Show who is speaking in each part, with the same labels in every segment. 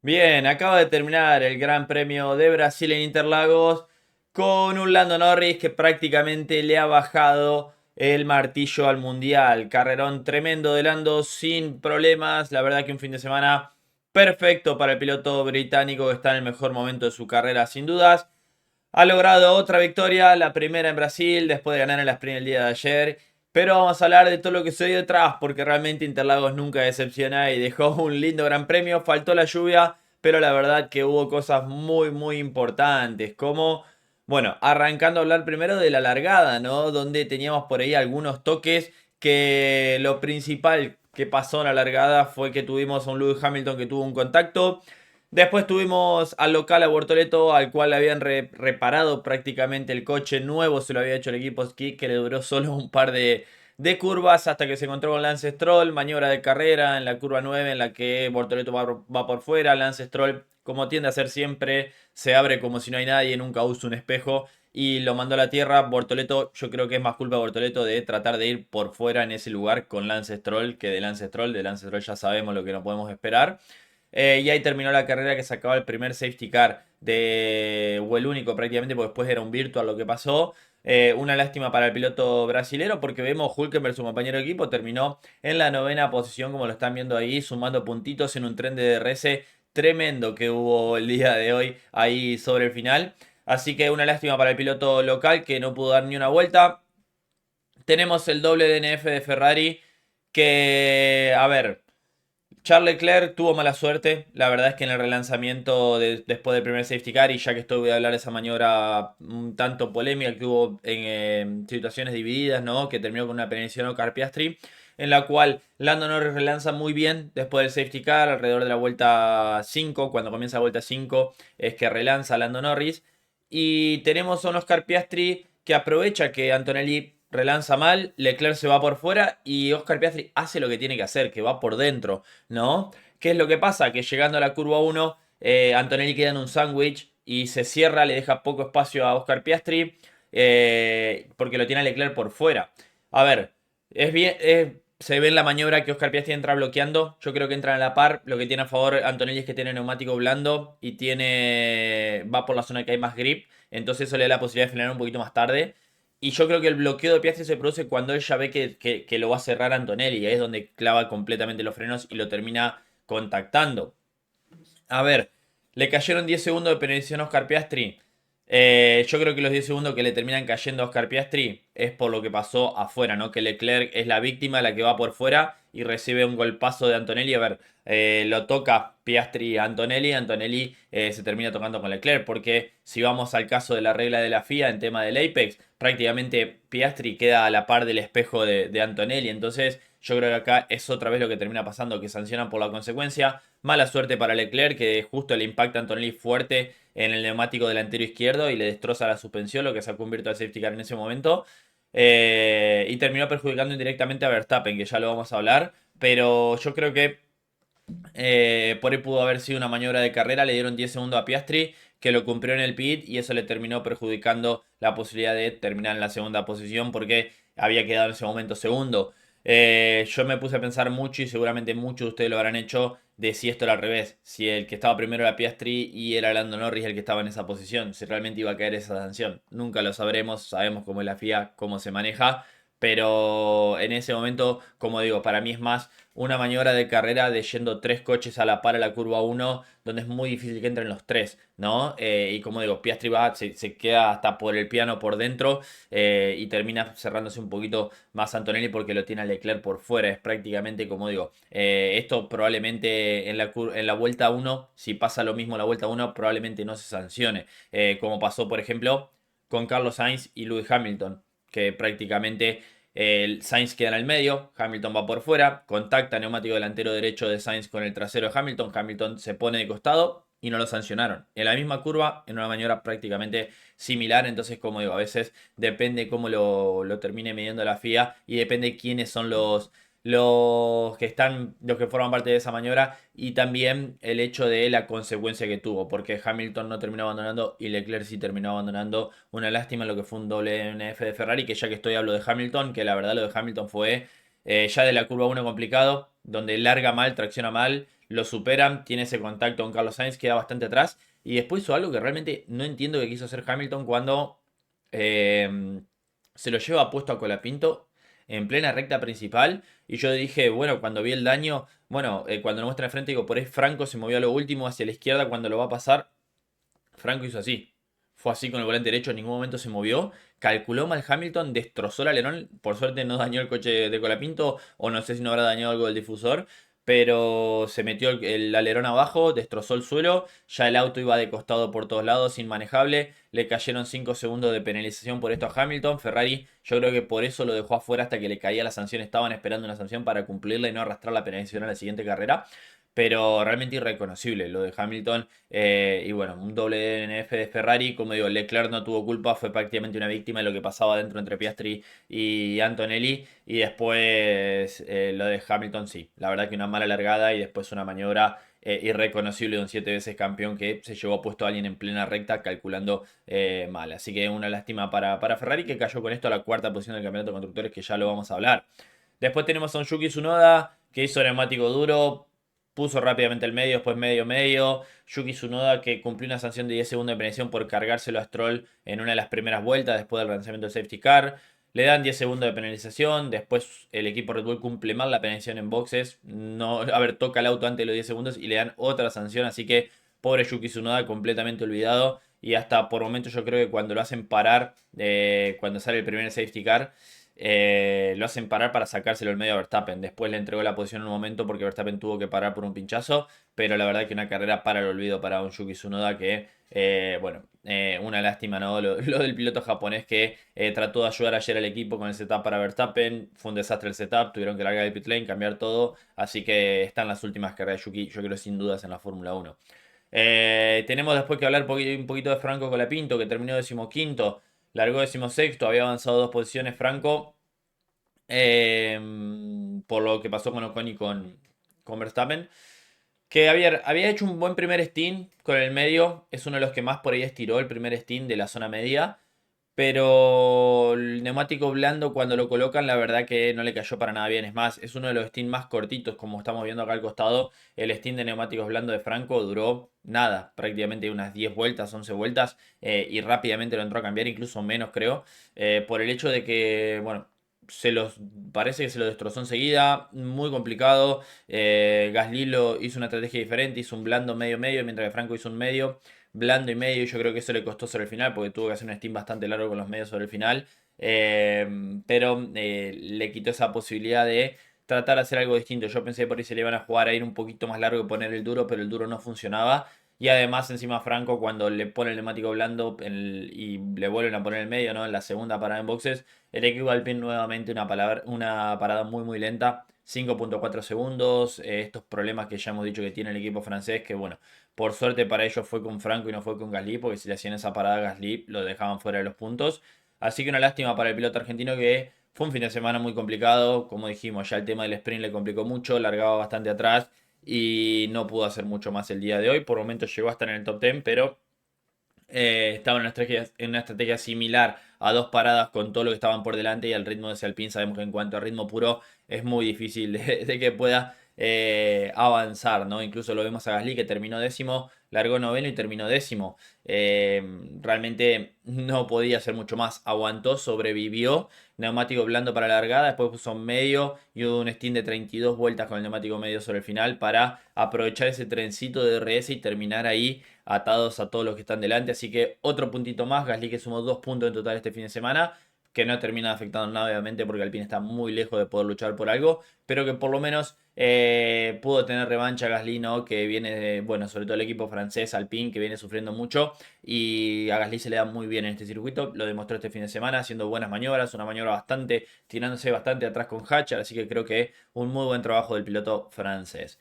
Speaker 1: Bien, acaba de terminar el Gran Premio de Brasil en Interlagos con un Lando Norris que prácticamente le ha bajado el martillo al Mundial. Carrerón tremendo de Lando sin problemas. La verdad que un fin de semana perfecto para el piloto británico que está en el mejor momento de su carrera sin dudas. Ha logrado otra victoria, la primera en Brasil, después de ganar en la sprint el día de ayer. Pero vamos a hablar de todo lo que se dio detrás, porque realmente Interlagos nunca decepciona y dejó un lindo gran premio. Faltó la lluvia, pero la verdad que hubo cosas muy importantes, como, bueno, arrancando a hablar primero de la largada, ¿no? Donde teníamos por ahí algunos toques que lo principal que pasó en la largada fue que tuvimos a un Lewis Hamilton que tuvo un contacto. Después tuvimos al local a Bortoleto, al cual le habían reparado prácticamente el coche nuevo, se lo había hecho el equipo Ski, que le duró solo un par de curvas hasta que se encontró con Lance Stroll, maniobra de carrera en la curva 9 en la que Bortoleto va por fuera, Lance Stroll, como tiende a hacer siempre, se abre como si no hay nadie, nunca usa un espejo y lo mandó a la tierra. Bortoleto, yo creo que es más culpa de Bortoleto de tratar de ir por fuera en ese lugar con Lance Stroll que de Lance Stroll. De Lance Stroll ya sabemos lo que no podemos esperar. Y ahí terminó la carrera que sacaba el primer safety car o el único prácticamente, porque después era un virtual lo que pasó. Una lástima para el piloto brasilero porque vemos Hülkenberg, su compañero de equipo, terminó en la novena posición, como lo están viendo ahí, sumando puntitos en un tren de DRS tremendo que hubo el día de hoy ahí sobre el final. Así que una lástima para el piloto local que no pudo dar ni una vuelta. Tenemos el doble DNF de Ferrari que, a ver, Charles Leclerc tuvo mala suerte. La verdad es que en el relanzamiento después del primer safety car, y ya que estoy voy a hablar de esa maniobra un tanto polémica que hubo en situaciones divididas, ¿no? Que terminó con una penalización a Oscar Piastri, en la cual Lando Norris relanza muy bien después del safety car, alrededor de la vuelta 5, cuando comienza la vuelta 5, es que relanza Lando Norris. Y tenemos a un Oscar Piastri que aprovecha que Antonelli relanza mal, Leclerc se va por fuera y Oscar Piastri hace lo que tiene que hacer, que va por dentro, ¿no? ¿Qué es lo que pasa? Que llegando a la curva 1, Antonelli queda en un sándwich y se cierra, le deja poco espacio a Oscar Piastri porque lo tiene a Leclerc por fuera. A ver, es bien, se ve en la maniobra que Oscar Piastri entra bloqueando. Yo creo que entran a la par. Lo que tiene a favor Antonelli es que tiene neumático blando y va por la zona que hay más grip. Entonces eso le da la posibilidad de frenar un poquito más tarde. Y yo creo que el bloqueo de Piastri se produce cuando él ya ve que lo va a cerrar Antonelli. Y ahí es donde clava completamente los frenos y lo termina contactando. A ver, le cayeron 10 segundos de penalización a Oscar Piastri. Yo creo que los 10 segundos que le terminan cayendo a Oscar Piastri es por lo que pasó afuera, ¿no? Que Leclerc es la víctima, la que va por fuera y recibe un golpazo de Antonelli. A ver, lo toca Piastri a Antonelli. Antonelli se termina tocando con Leclerc. Porque si vamos al caso de la regla de la FIA en tema del Apex, prácticamente Piastri queda a la par del espejo de Antonelli. Entonces, yo creo que acá es otra vez lo que termina pasando, que sancionan por la consecuencia. Mala suerte para Leclerc, que justo le impacta a Antonelli fuerte en el neumático delantero izquierdo y le destroza la suspensión, lo que sacó un virtual safety car en ese momento. Y terminó perjudicando indirectamente a Verstappen, que ya lo vamos a hablar. Pero yo creo que por ahí pudo haber sido una maniobra de carrera. Le dieron 10 segundos a Piastri, que lo cumplió en el pit, y eso le terminó perjudicando la posibilidad de terminar en la segunda posición porque había quedado en ese momento segundo. Yo me puse a pensar mucho, y seguramente muchos de ustedes lo habrán hecho, de si esto era al revés, si el que estaba primero era Piastri y era Lando Norris el que estaba en esa posición, si realmente iba a caer esa sanción. Nunca lo sabremos, sabemos cómo es la FIA, cómo se maneja, pero en ese momento, como digo, para mí es más una maniobra de carrera de yendo tres coches a la par a la curva 1, donde es muy difícil que entren los tres, ¿no? Y como digo, Piastri se queda hasta por el piano por dentro y termina cerrándose un poquito más Antonelli porque lo tiene a Leclerc por fuera. Es prácticamente, como digo, esto probablemente en la vuelta 1, si pasa lo mismo en la vuelta 1, probablemente no se sancione. Como pasó, por ejemplo, con Carlos Sainz y Lewis Hamilton, que prácticamente el Sainz queda en el medio, Hamilton va por fuera, contacta neumático delantero derecho de Sainz con el trasero de Hamilton, Hamilton se pone de costado y no lo sancionaron. En la misma curva, en una maniobra prácticamente similar, entonces como digo, a veces depende cómo lo termine midiendo la FIA y depende quiénes son los que forman parte de esa maniobra, y también el hecho de la consecuencia que tuvo, porque Hamilton no terminó abandonando y Leclerc sí terminó abandonando. Una lástima lo que fue un doble DNF de Ferrari, que ya que estoy hablo de Hamilton, que la verdad lo de Hamilton fue ya de la curva 1 complicado, donde larga mal, tracciona mal, lo superan, tiene ese contacto con Carlos Sainz, queda bastante atrás. Y después hizo algo que realmente no entiendo que quiso hacer Hamilton cuando eh, se lo lleva puesto a Colapinto en plena recta principal. Y yo dije, bueno, cuando vi el daño, bueno, cuando lo muestra de frente, digo, por ahí Franco se movió a lo último hacia la izquierda cuando lo va a pasar. Franco hizo así. Fue así con el volante derecho, en ningún momento se movió. Calculó mal Hamilton, destrozó el alerón. Por suerte no dañó el coche de Colapinto, o no sé si no habrá dañado algo del difusor. Pero se metió el alerón abajo, destrozó el suelo. Ya el auto iba de costado por todos lados, inmanejable. Le cayeron 5 segundos de penalización por esto a Hamilton. Ferrari, yo creo que por eso lo dejó afuera hasta que le caía la sanción. Estaban esperando una sanción para cumplirla y no arrastrar la penalización a la siguiente carrera. Pero realmente irreconocible lo de Hamilton. Y bueno, un doble DNF de Ferrari. Como digo, Leclerc no tuvo culpa, fue prácticamente una víctima de lo que pasaba dentro entre Piastri y Antonelli. Y después lo de Hamilton, sí. La verdad que una mala largada y después una maniobra irreconocible de un 7 veces campeón que se llevó puesto a alguien en plena recta calculando mal. Así que una lástima para Ferrari, que cayó con esto a la cuarta posición del campeonato de constructores, que ya lo vamos a hablar. Después tenemos a un Yuki Tsunoda que hizo neumático duro, puso rápidamente el medio, después medio medio. Yuki Tsunoda que cumplió una sanción de 10 segundos de penalización por cargárselo a Stroll en una de las primeras vueltas después del lanzamiento del safety car. Le dan 10 segundos de penalización, después el equipo Red Bull cumple mal la penalización en boxes. No, a ver, toca el auto antes de los 10 segundos y le dan otra sanción, así que pobre Yuki Tsunoda completamente olvidado. Y hasta por momentos yo creo que cuando lo hacen parar, cuando sale el primer safety car, lo hacen parar para sacárselo el medio a Verstappen. Después le entregó la posición en un momento porque Verstappen tuvo que parar por un pinchazo. Pero la verdad que una carrera para el olvido para un Yuki Tsunoda que, bueno, una lástima, ¿no? Lo del piloto japonés que trató de ayudar ayer al equipo con el setup para Verstappen. Fue un desastre el setup, tuvieron que largar el pit lane, cambiar todo. Así que están las últimas carreras de Yuki, yo creo sin dudas en la Fórmula 1. Tenemos después que hablar un poquito de Franco Colapinto, que terminó 15º. Largó 16º, había avanzado 2 posiciones Franco. Por lo que pasó con Ocon y con Verstappen. Que había hecho un buen primer stint con el medio. Es uno de los que más por ahí estiró el primer stint de la zona media. Pero el neumático blando cuando lo colocan, la verdad que no le cayó para nada bien. Es más, es uno de los stints más cortitos, como estamos viendo acá al costado. El stint de neumáticos blandos de Franco duró nada, prácticamente unas 10 vueltas, 11 vueltas. Y rápidamente lo entró a cambiar, incluso menos creo. Por el hecho de que, bueno, parece que se lo destrozó enseguida. Muy complicado. Gasly hizo una estrategia diferente, hizo un blando medio medio, mientras que Franco hizo un medio blando y medio. Y yo creo que eso le costó sobre el final, porque tuvo que hacer un steam bastante largo con los medios sobre el final. Pero le quitó esa posibilidad de tratar de hacer algo distinto. Yo pensé por ahí se le iban a jugar a ir un poquito más largo y poner el duro, pero el duro no funcionaba. Y además, encima Franco, cuando le pone el neumático blando y le vuelven a poner el medio, ¿no? En la segunda parada en boxes, el equipo Alpine nuevamente una parada muy muy lenta. 5.4 segundos. Estos problemas que ya hemos dicho que tiene el equipo francés, que bueno, por suerte para ellos fue con Franco y no fue con Gasly, porque si le hacían esa parada a Gasly lo dejaban fuera de los puntos. Así que una lástima para el piloto argentino que fue un fin de semana muy complicado. Como dijimos, ya el tema del sprint le complicó mucho, largaba bastante atrás y no pudo hacer mucho más el día de hoy. Por momentos llegó a estar en el top 10, pero estaba en una estrategia similar a dos paradas con todo lo que estaban por delante y al ritmo de ese Alpine sabemos que en cuanto a ritmo puro es muy difícil de que pueda avanzar, ¿no? Incluso lo vemos a Gasly que terminó décimo, largó noveno y terminó décimo. Realmente no podía hacer mucho más, aguantó, sobrevivió, neumático blando para la largada, después puso medio y hubo un stint de 32 vueltas con el neumático medio sobre el final para aprovechar ese trencito de RS y terminar ahí atados a todos los que están delante. Así que otro puntito más. Gasly que sumó 2 puntos en total este fin de semana. Que no termina afectando nada, obviamente, porque Alpine está muy lejos de poder luchar por algo. Pero que por lo menos pudo tener revancha Gasly, ¿no? Que viene de, bueno, sobre todo el equipo francés, Alpine, que viene sufriendo mucho. Y a Gasly se le da muy bien en este circuito. Lo demostró este fin de semana, haciendo buenas maniobras. Una maniobra bastante, tirándose bastante atrás con Hatcher. Así que creo que un muy buen trabajo del piloto francés.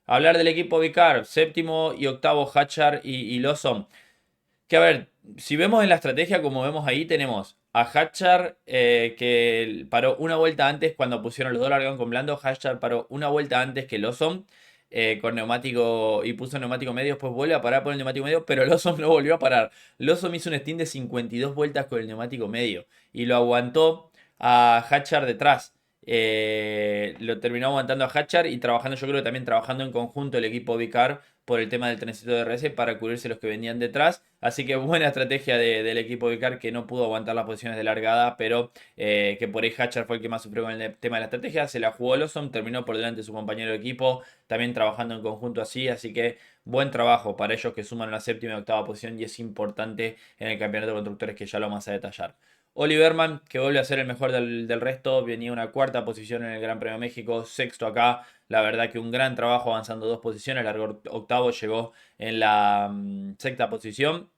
Speaker 1: Hablar del equipo Vicar, séptimo y octavo Hatchar y Lawson. Que a ver, si vemos en la estrategia, como vemos ahí, tenemos a Hatchar que paró una vuelta antes cuando pusieron los dos largón con blando. Hatchar paró una vuelta antes que Lawson con neumático y puso neumático medio. Después vuelve a parar por el neumático medio, pero Lawson no volvió a parar. Lawson hizo un stint de 52 vueltas con el neumático medio y lo aguantó a Hatchar detrás. lo terminó aguantando a Hatchar y trabajando, yo creo que también trabajando en conjunto el equipo Vicar por el tema del trencito de RS para cubrirse los que venían detrás. Así que buena estrategia del equipo Vicar que no pudo aguantar las posiciones de largada, pero que por ahí Hatchar fue el que más sufrió con el tema de la estrategia. Se la jugó Lawson, terminó por delante de su compañero de equipo, también trabajando en conjunto así que buen trabajo para ellos que suman la séptima y octava posición y es importante en el campeonato de constructores que ya lo vamos a detallar. Oliverman, que vuelve a ser el mejor del resto, venía una cuarta posición en el Gran Premio de México, sexto acá. La verdad que un gran trabajo avanzando dos posiciones, largó octavo, llegó en la sexta posición.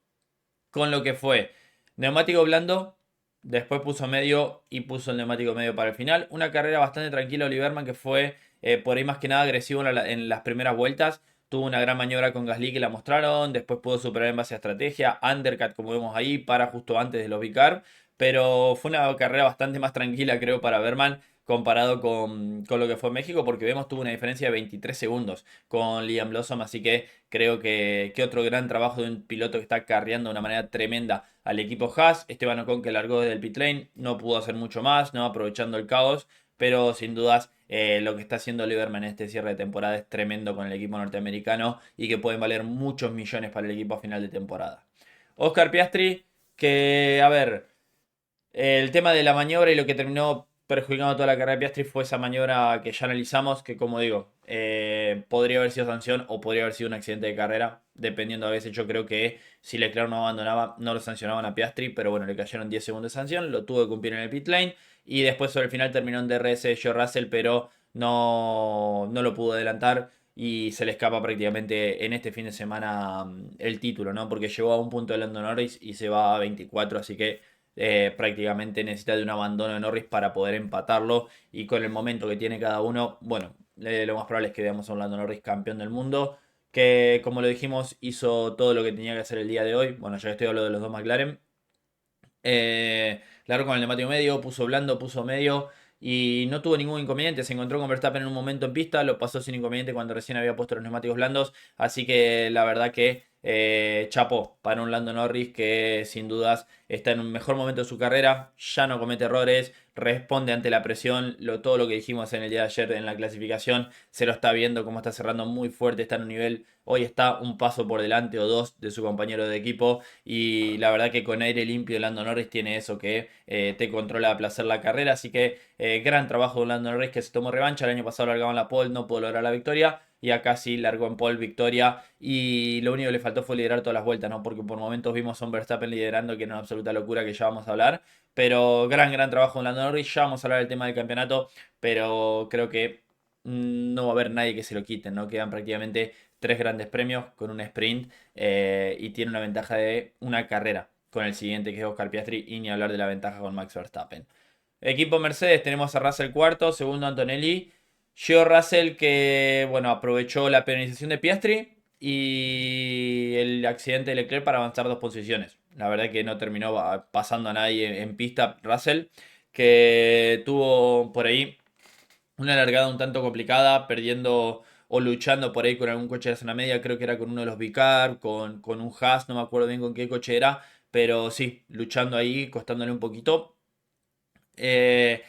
Speaker 1: Con lo que fue neumático blando, después puso medio y puso el neumático medio para el final. Una carrera bastante tranquila Oliverman que fue por ahí más que nada agresivo en las primeras vueltas. Tuvo una gran maniobra con Gasly que la mostraron. Después pudo superar en base a estrategia. Undercut, como vemos ahí, para justo antes de los Vicar. Pero fue una carrera bastante más tranquila, creo, para Berman comparado con lo que fue México, porque vemos tuvo una diferencia de 23 segundos con Liam Lawson, así que creo que otro gran trabajo de un piloto que está carreando de una manera tremenda al equipo Haas. Esteban Ocon que largó desde el pit lane, no pudo hacer mucho más, no aprovechando el caos, pero sin dudas lo que está haciendo Lieberman en este cierre de temporada es tremendo con el equipo norteamericano y que pueden valer muchos millones para el equipo a final de temporada. Oscar Piastri, que a ver, el tema de la maniobra y lo que terminó perjudicando toda la carrera de Piastri fue esa maniobra que ya analizamos, que como digo, podría haber sido sanción o podría haber sido un accidente de carrera, dependiendo a veces. Yo creo que si Leclerc no abandonaba, no lo sancionaban a Piastri, pero bueno, le cayeron 10 segundos de sanción, lo tuvo que cumplir en el pit lane y después sobre el final terminó en DRS George Russell, pero no lo pudo adelantar. Y se le escapa prácticamente en este fin de semana el título, ¿no? Porque llegó a un punto de Lando Norris y se va a 24, así que prácticamente necesita de un abandono de Norris para poder empatarlo y con el momento que tiene cada uno, bueno, lo más probable es que veamos a un Lando Norris campeón del mundo, que como lo dijimos hizo todo lo que tenía que hacer el día de hoy, bueno ya que estoy hablando de los dos McLaren, largó con el neumático medio, puso blando, puso medio y no tuvo ningún inconveniente. Se encontró con Verstappen en un momento en pista, lo pasó sin inconveniente cuando recién había puesto los neumáticos blandos. Así que la verdad que chapó para un Lando Norris que sin dudas está en un mejor momento de su carrera, ya no comete errores, responde ante la presión. Todo lo que dijimos en el día de ayer en la clasificación se lo está viendo como está cerrando muy fuerte, está en un nivel, hoy está un paso por delante o dos de su compañero de equipo y la verdad que con aire limpio Lando Norris tiene eso que te controla a placer la carrera, así que gran trabajo de Lando Norris que se tomó revancha, el año pasado largaba en la pole, no pudo lograr la victoria y acá sí largó en pole victoria y lo único que le faltó fue liderar todas las vueltas, ¿no? Porque por momentos vimos a un Verstappen liderando que era una absoluta locura que ya vamos a hablar, pero gran trabajo de Lando Norris, ya vamos a hablar del tema del campeonato, pero creo que no va a haber nadie que se lo quite, ¿no? Quedan prácticamente tres grandes premios con un sprint y tiene una ventaja de una carrera con el siguiente que es Oscar Piastri y ni hablar de la ventaja con Max Verstappen. Equipo Mercedes tenemos a Russell cuarto, segundo Antonelli. George Russell que bueno aprovechó la penalización de Piastri y el accidente de Leclerc para avanzar dos posiciones. La verdad que no terminó pasando a nadie en pista Russell que tuvo por ahí una largada un tanto complicada, perdiendo o luchando por ahí con algún coche de zona media, creo que era con uno de los Vicar, con un Haas, no me acuerdo bien con qué coche era, pero sí, luchando ahí, costándole un poquito. Eh,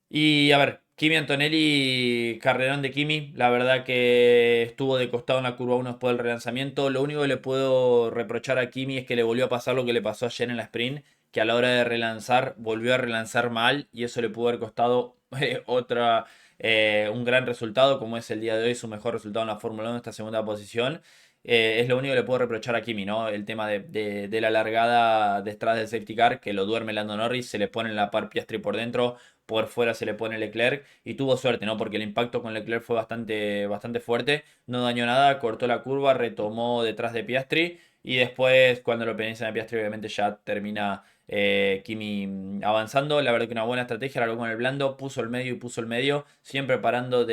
Speaker 1: y a ver, Kimi Antonelli, carrerón de Kimi, la verdad que estuvo de costado en la curva 1 después del relanzamiento. Lo único que le puedo reprochar a Kimi es que le volvió a pasar lo que le pasó ayer en la sprint, que a la hora de relanzar volvió a relanzar mal y eso le pudo haber costado un gran resultado, como es el día de hoy, su mejor resultado en la Fórmula 1, esta segunda posición. Es lo único que le puedo reprochar a Kimi, ¿no? El tema de la largada detrás del safety car, que lo duerme Lando Norris, se le pone en la par Piastri por dentro, por fuera se le pone Leclerc y tuvo suerte, ¿no? Porque el impacto con Leclerc fue bastante fuerte, no dañó nada, cortó la curva, retomó detrás de Piastri y después cuando lo penalizan a Piastri obviamente ya termina Kimi avanzando. La verdad que una buena estrategia, largó con el blando, puso el medio y puso el medio, siempre parando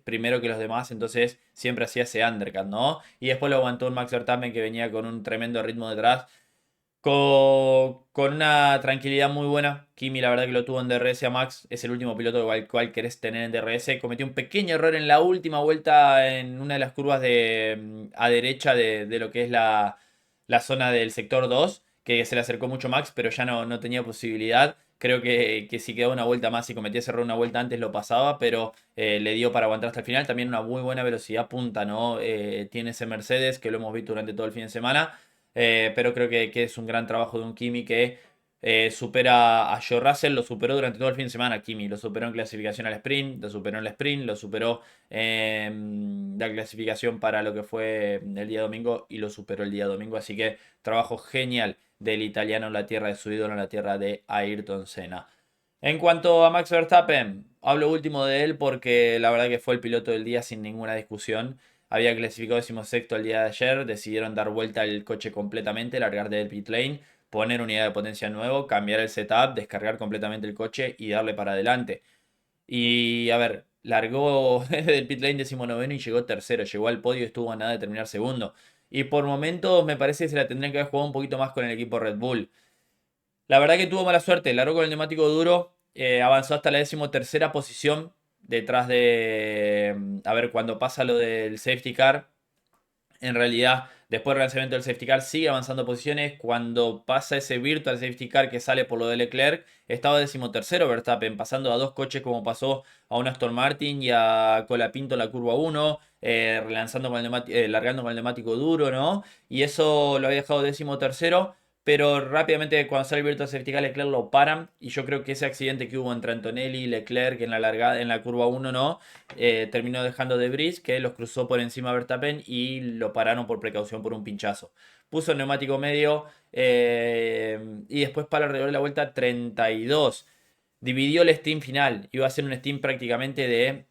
Speaker 1: primero que los demás, entonces siempre hacía ese undercut, ¿no? Y después lo aguantó un Max Verstappen que venía con un tremendo ritmo detrás con una tranquilidad muy buena. Kimi, la verdad que lo tuvo en DRS a Max. Es el último piloto al cual querés tener en DRS. Cometió un pequeño error en la última vuelta en una de las curvas a derecha de lo que es la zona del sector 2 que se le acercó mucho Max, pero ya no tenía posibilidad. Creo que si quedaba una vuelta más y cometía ese error una vuelta antes lo pasaba, pero le dio para aguantar hasta el final. También una muy buena velocidad punta, ¿no? Tiene ese Mercedes que lo hemos visto durante todo el fin de semana. Pero creo que es un gran trabajo de un Kimi que supera a Joe Russell, lo superó durante todo el fin de semana. Kimi lo superó en clasificación al sprint, lo superó en el sprint, lo superó en la clasificación para lo que fue el día domingo y lo superó el día domingo. Así que trabajo genial del italiano en la tierra de su ídolo, en la tierra de Ayrton Senna. En cuanto a Max Verstappen, hablo último de él porque la verdad que fue el piloto del día sin ninguna discusión. Había clasificado 16º el día de ayer, decidieron dar vuelta al coche completamente, largar del pit lane, poner unidad de potencia nuevo, cambiar el setup, descargar completamente el coche y darle para adelante. Y a ver, largó desde el pit lane 19º y llegó tercero, llegó al podio y estuvo a nada de terminar segundo. Y por momentos me parece que se la tendrían que haber jugado un poquito más con el equipo Red Bull. La verdad que tuvo mala suerte, largó con el neumático duro, avanzó hasta la 13ª posición, detrás de, a ver, cuando pasa lo del safety car, en realidad, después del lanzamiento del safety car, sigue avanzando posiciones. Cuando pasa ese virtual safety car que sale por lo de Leclerc, estaba 13º Verstappen, pasando a dos coches como pasó a un Aston Martin y a Colapinto en la curva 1, largando con el neumático duro, ¿no? Y eso lo había dejado 13º. Pero rápidamente cuando sale el Virtual Safety Car, Leclerc lo paran. Y yo creo que ese accidente que hubo entre Antonelli y Leclerc en la largada, en la curva 1, ¿no? Terminó dejando de Debris, que los cruzó por encima de Verstappen y lo pararon por precaución por un pinchazo. Puso el neumático medio y después para alrededor de la vuelta 32. Dividió el steam final. Iba a ser un steam prácticamente de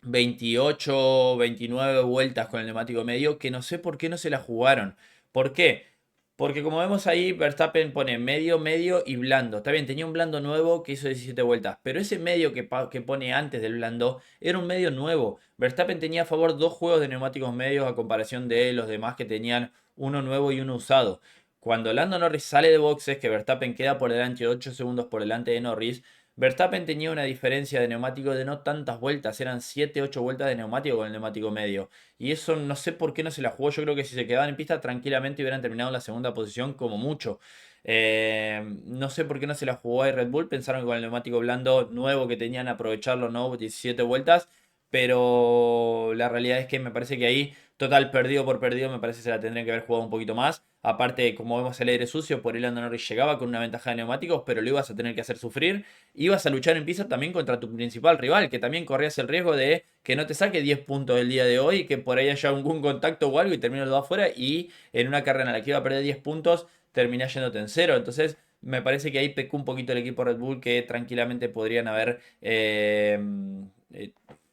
Speaker 1: 28, 29 vueltas con el neumático medio, que no sé por qué no se la jugaron. ¿Por qué? Porque como vemos ahí, Verstappen pone medio, medio y blando. Está bien, tenía un blando nuevo que hizo 17 vueltas, pero ese medio que pone antes del blando era un medio nuevo. Verstappen tenía a favor dos juegos de neumáticos medios a comparación de los demás que tenían uno nuevo y uno usado. Cuando Lando Norris sale de boxes, que Verstappen queda por delante 8 segundos por delante de Norris, Verstappen tenía una diferencia de neumático de no tantas vueltas, eran 7, 8 vueltas de neumático con el neumático medio. Y eso no sé por qué no se la jugó. Yo creo que si se quedaban en pista tranquilamente hubieran terminado en la segunda posición como mucho. No sé por qué no se la jugó a Red Bull. Pensaron que con el neumático blando nuevo que tenían aprovecharlo, ¿no? 17 vueltas. Pero la realidad es que me parece que ahí, total, perdido por perdido, me parece que se la tendrían que haber jugado un poquito más. Aparte, como vemos el aire sucio, por ahí Lando Norris llegaba con una ventaja de neumáticos, pero lo ibas a tener que hacer sufrir. Ibas a luchar en pista también contra tu principal rival, que también corrías el riesgo de que no te saque 10 puntos el día de hoy, que por ahí haya algún contacto o algo y termines los dos afuera, y en una carrera en la que iba a perder 10 puntos, terminás yéndote en cero. Entonces, me parece que ahí pecó un poquito el equipo Red Bull, que tranquilamente podrían haber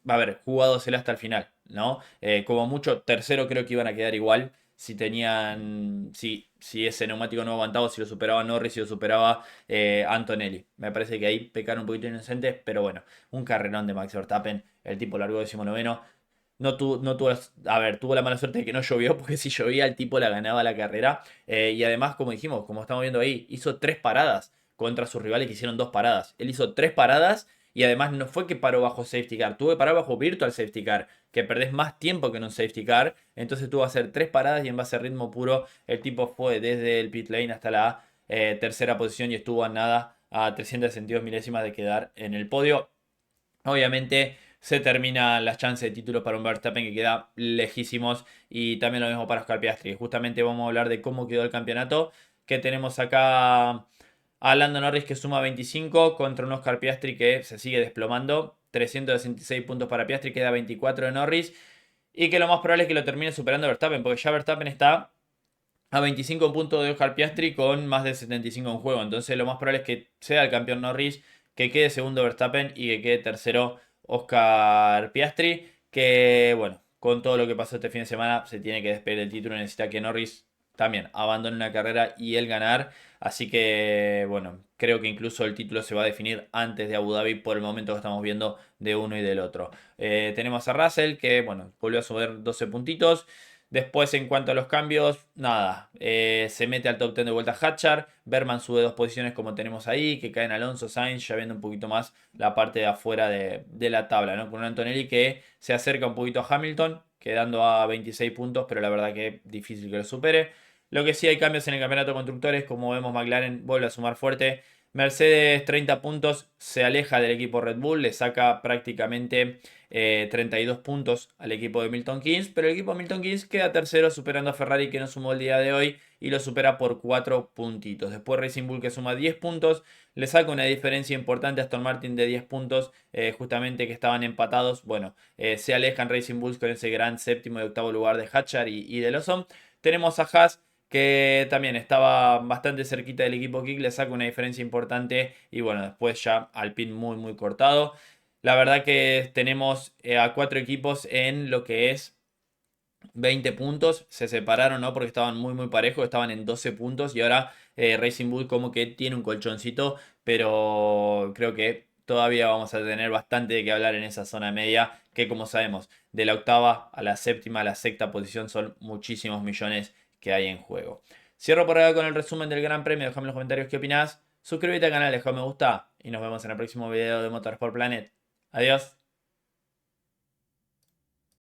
Speaker 1: a ver, jugadosela hasta el final, ¿no? Como mucho, tercero creo que iban a quedar igual si tenían, si ese neumático no aguantaba, si lo superaba Norris, si lo superaba Antonelli. Me parece que ahí pecaron un poquito inocentes, pero bueno, un carrerón de Max Verstappen, el tipo largó 19º. A ver, tuvo la mala suerte de que no llovió, porque si llovía el tipo la ganaba la carrera. Y además, como dijimos, como estamos viendo ahí, hizo tres paradas contra sus rivales que hicieron dos paradas. Él hizo tres paradas y además no fue que paró bajo safety car, tuvo que parar bajo virtual safety car, que perdés más tiempo que en un safety car. Entonces tuvo que hacer tres paradas y en base a ritmo puro el tipo fue desde el pit lane hasta la tercera posición y estuvo a nada a 362 milésimas de quedar en el podio. Obviamente se terminan las chances de título para un Verstappen que queda lejísimos y también lo mismo para Oscar Piastri. Justamente vamos a hablar de cómo quedó el campeonato, que tenemos acá a Lando Norris que suma 25 contra un Oscar Piastri que se sigue desplomando. 366 puntos para Piastri, queda 24 de Norris. Y que lo más probable es que lo termine superando Verstappen, porque ya Verstappen está a 25 puntos de Oscar Piastri con más de 75 en juego. Entonces lo más probable es que sea el campeón Norris, que quede segundo Verstappen y que quede tercero Oscar Piastri. Que bueno, con todo lo que pasó este fin de semana se tiene que despedir del título. Necesita que Norris también abandone una carrera y él ganar. Así que bueno, creo que incluso el título se va a definir antes de Abu Dhabi por el momento que estamos viendo de uno y del otro. Tenemos a Russell que bueno, volvió a subir 12 puntitos. Después, en cuanto a los cambios, nada. Se mete al top 10 de vuelta Hatchar. Berman sube dos posiciones como tenemos ahí. Que caen Alonso Sainz, ya viendo un poquito más la parte de afuera de la tabla, ¿no? Con un Antonelli que se acerca un poquito a Hamilton, quedando a 26 puntos, pero la verdad que es difícil que lo supere. Lo que sí hay cambios en el campeonato de constructores, como vemos McLaren vuelve a sumar fuerte. Mercedes 30 puntos, se aleja del equipo Red Bull, le saca prácticamente 32 puntos al equipo de Milton Keynes, pero el equipo de Milton Keynes queda tercero superando a Ferrari que no sumó el día de hoy y lo supera por 4 puntitos. Después Racing Bull que suma 10 puntos, le saca una diferencia importante a Aston Martin de 10 puntos, justamente que estaban empatados. Bueno, se alejan Racing Bulls con ese gran séptimo y octavo lugar de Hatchar y de Lawson. Tenemos a Haas que también estaba bastante cerquita del equipo Kick, le saca una diferencia importante y bueno, después ya Alpine muy muy cortado. La verdad que tenemos a 4 equipos en lo que es 20 puntos, se separaron, ¿no? Porque estaban muy muy parejos, estaban en 12 puntos y ahora Racing Bull como que tiene un colchoncito, pero creo que todavía vamos a tener bastante de qué hablar en esa zona media, que como sabemos, de la octava a la séptima, a la sexta posición son muchísimos millones que hay en juego. Cierro por acá con el resumen del Gran Premio, déjame en los comentarios qué opinás, suscríbete al canal, deja me gusta y nos vemos en el próximo video de Motorsport Planet. Adiós.